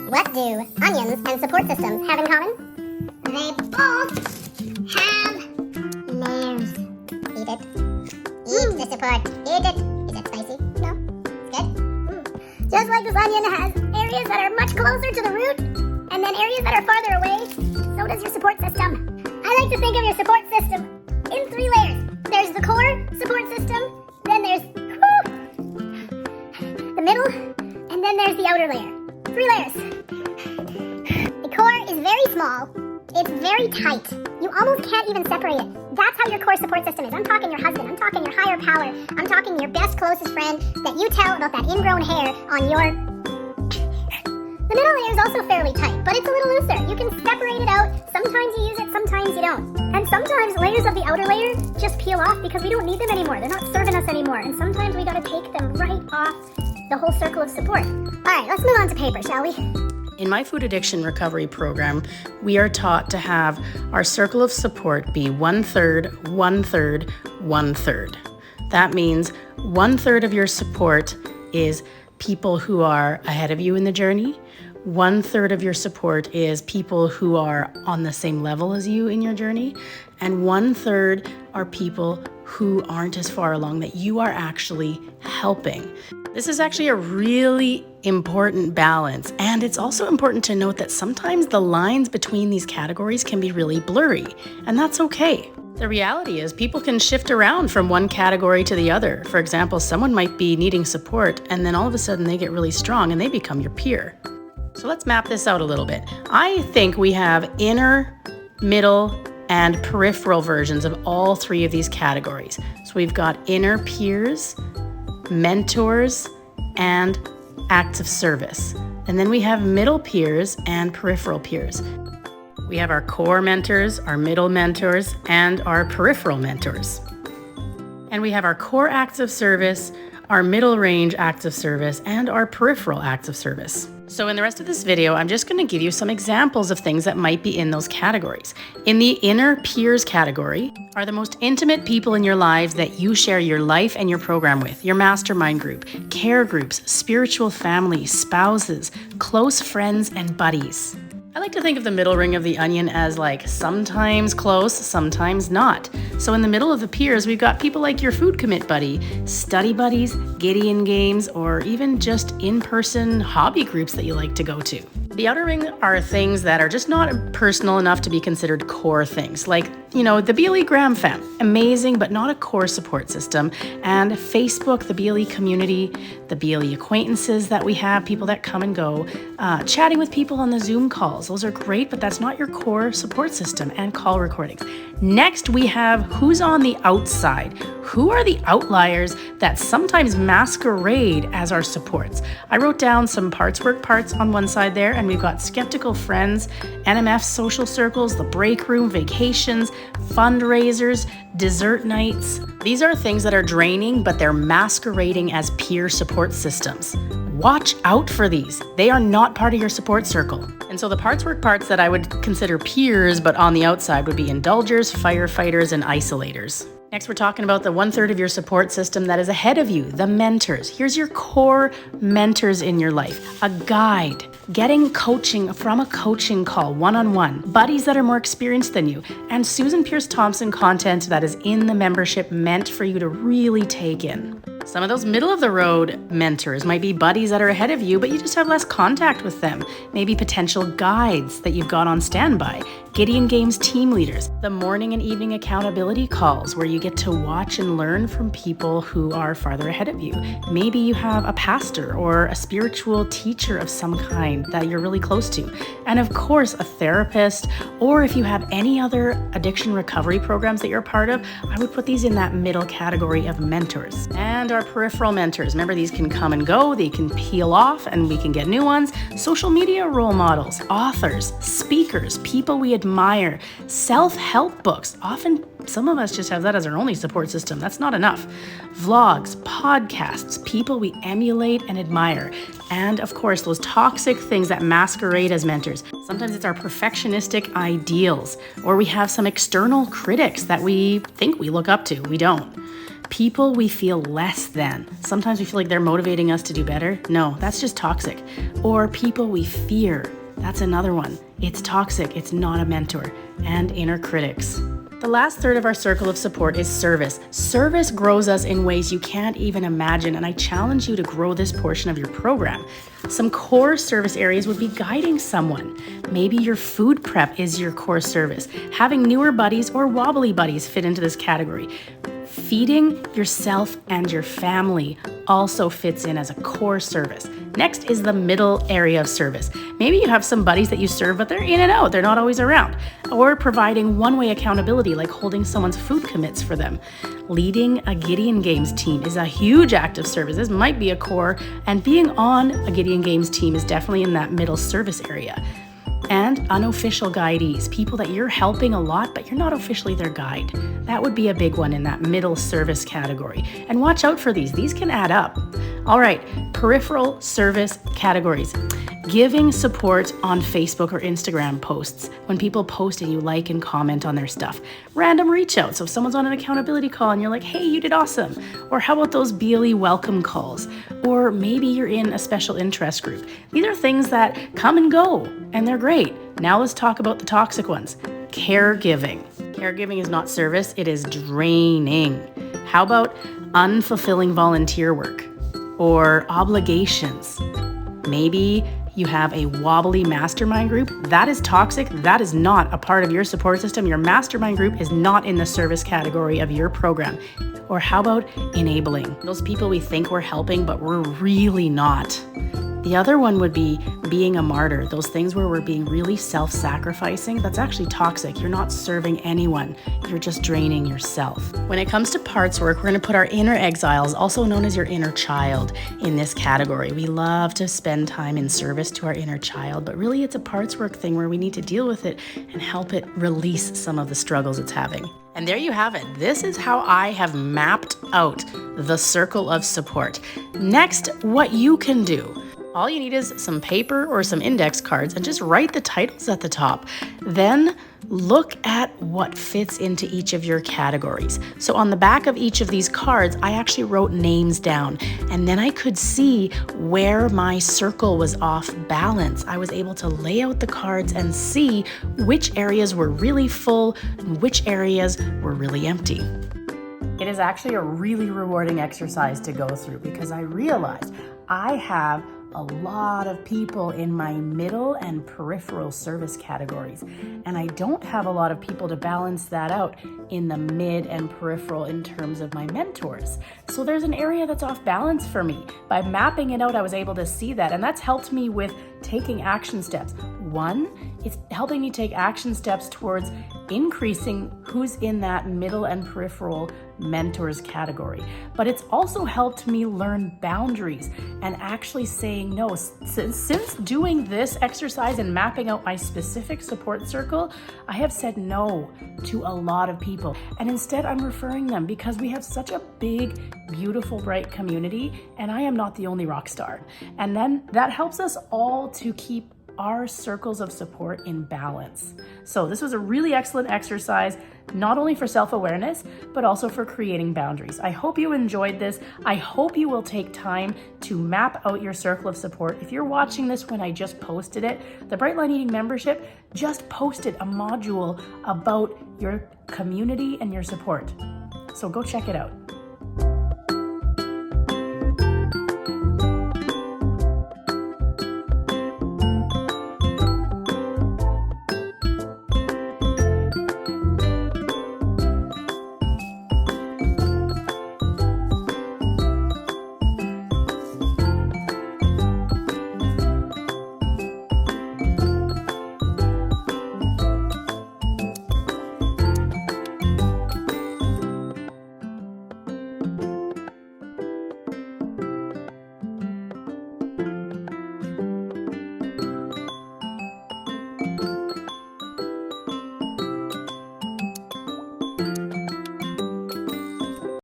What do onions and support systems have in common? They both have layers. Eat it. Eat the support. Eat it. Is it spicy? No. Good. Just like this onion has areas that are much closer to the root and then areas that are farther away, so does your support system. I like to think of your support system in 3 layers. There's the core support system, then there's the middle, and then there's the outer layer. 3 layers. The core is very small. It's very tight. You almost can't even separate it. That's how your core support system is. I'm talking your husband. I'm talking your higher power. I'm talking your best, closest friend that you tell about that ingrown hair on your... The middle layer is also fairly tight, but it's a little looser. You can separate it out. Sometimes you use it, sometimes you don't. And sometimes layers of the outer layer just peel off because we don't need them anymore. They're not serving us anymore. And sometimes we gotta take them right off the whole circle of support. All right, let's move on to paper, shall we? In my food addiction recovery program, we are taught to have our circle of support be 1/3, 1/3, 1/3. That means 1/3 of your support is people who are ahead of you in the journey. 1/3 of your support is people who are on the same level as you in your journey. And 1/3 are people who aren't as far along that you are actually helping. This is actually a really important balance. And it's also important to note that sometimes the lines between these categories can be really blurry, and that's okay. The reality is people can shift around from one category to the other. For example, someone might be needing support and then all of a sudden they get really strong and they become your peer. So let's map this out a little bit. I think we have inner, middle, and peripheral versions of all 3 of these categories. So we've got inner peers, mentors, and acts of service. And then we have middle peers and peripheral peers. We have our core mentors, our middle mentors, and our peripheral mentors. And we have our core acts of service, our middle range acts of service, and our peripheral acts of service. So in the rest of this video, I'm just going to give you some examples of things that might be in those categories. In the inner peers category are the most intimate people in your lives that you share your life and your program with, your mastermind group, care groups, spiritual family, spouses, close friends, and buddies. I like to think of the middle ring of the onion as like sometimes close, sometimes not. So in the middle of the peers, we've got people like your food commit buddy, study buddies, Gideon games, or even just in-person hobby groups that you like to go to. The outer ring are things that are just not personal enough to be considered core things, like, the BLE Graham fam, amazing, but not a core support system, and Facebook, the BLE community, the BLE acquaintances that we have, people that come and go, chatting with people on the Zoom calls. Those are great, but that's not your core support system, and call recordings. Next, we have who's on the outside. Who are the outliers that sometimes masquerade as our supports? I wrote down some parts work parts on one side there, and we've got skeptical friends, NMF social circles, the break room, vacations, fundraisers, dessert nights. These are things that are draining, but they're masquerading as peer support systems. Watch out for these. They are not part of your support circle. And so the parts work parts that I would consider peers, but on the outside, would be indulgers, firefighters, and isolators. Next, we're talking about the 1/3 of your support system that is ahead of you, the mentors. Here's your core mentors in your life, a guide, getting coaching from a coaching call, one-on-one, buddies that are more experienced than you, and Susan Pierce Thompson content that is in the membership meant for you to really take in. Some of those middle of the road mentors might be buddies that are ahead of you, but you just have less contact with them. Maybe potential guides that you've got on standby. Gideon Games team leaders, the morning and evening accountability calls where you get to watch and learn from people who are farther ahead of you. Maybe you have a pastor or a spiritual teacher of some kind that you're really close to. And of course, a therapist, or if you have any other addiction recovery programs that you're a part of, I would put these in that middle category of mentors. And our peripheral mentors, remember these can come and go, they can peel off and we can get new ones. Social media role models, authors, speakers, people we admire, self-help books. Often some of us just have that as our only support system. That's not enough. Vlogs, podcasts, people we emulate and admire. And of course, those toxic things that masquerade as mentors. Sometimes it's our perfectionistic ideals, or we have some external critics that we think we look up to. We don't. People we feel less than. Sometimes we feel like they're motivating us to do better. No, that's just toxic. Or people we fear. That's another one. It's toxic. It's not a mentor. And inner critics. The last third of our circle of support is service. Service grows us in ways you can't even imagine, and I challenge you to grow this portion of your program. Some core service areas would be guiding someone. Maybe your food prep is your core service. Having newer buddies or wobbly buddies fit into this category. Feeding yourself and your family also fits in as a core service. Next is the middle area of service. Maybe you have some buddies that you serve, but they're in and out. They're not always around. Or providing one-way accountability, like holding someone's food commits for them. Leading a Gideon Games team is a huge act of service. This might be a core, and being on a Gideon Games team is definitely in that middle service area. And unofficial guidees, people that you're helping a lot, but you're not officially their guide. That would be a big one in that middle service category. And watch out for these. These can add up. All right, peripheral service categories. Giving support on Facebook or Instagram posts. When people post and you like and comment on their stuff. Random reach out. So if someone's on an accountability call and you're like, hey, you did awesome. Or how about those BLE welcome calls? Or maybe you're in a special interest group. These are things that come and go, and they're great. Now let's talk about the toxic ones. Caregiving. Caregiving is not service, it is draining. How about unfulfilling volunteer work or obligations? Maybe you have a wobbly mastermind group. That is toxic. That is not a part of your support system. Your mastermind group is not in the service category of your program. Or how about enabling? Those people we think we're helping, but we're really not. The other one would be being a martyr. Those things where we're being really self-sacrificing, that's actually toxic. You're not serving anyone. You're just draining yourself. When it comes to parts work, we're going to put our inner exiles, also known as your inner child, in this category. We love to spend time in service to our inner child, but really it's a parts work thing where we need to deal with it and help it release some of the struggles it's having. And there you have it. This is how I have mapped out the circle of support. Next, what you can do. All you need is some paper or some index cards and just write the titles at the top. Then look at what fits into each of your categories. So on the back of each of these cards, I actually wrote names down, and then I could see where my circle was off balance. I was able to lay out the cards and see which areas were really full and which areas were really empty. It is actually a really rewarding exercise to go through because I realized I have a lot of people in my middle and peripheral service categories, and I don't have a lot of people to balance that out in the mid and peripheral in terms of my mentors. So there's an area that's off balance for me. By mapping it out, I was able to see that, and that's helped me with taking action steps. One, it's helping me take action steps towards increasing who's in that middle and peripheral mentors category. But it's also helped me learn boundaries and actually saying no. Since doing this exercise and mapping out my specific support circle, I have said no to a lot of people. And instead I'm referring them because we have such a big, beautiful, bright community, and I am not the only rock star. And then that helps us all to keep our circles of support in balance. So this was a really excellent exercise, not only for self-awareness, but also for creating boundaries. I hope you enjoyed this. I hope you will take time to map out your circle of support. If you're watching this when I just posted it, the Brightline Eating membership just posted a module about your community and your support. So go check it out.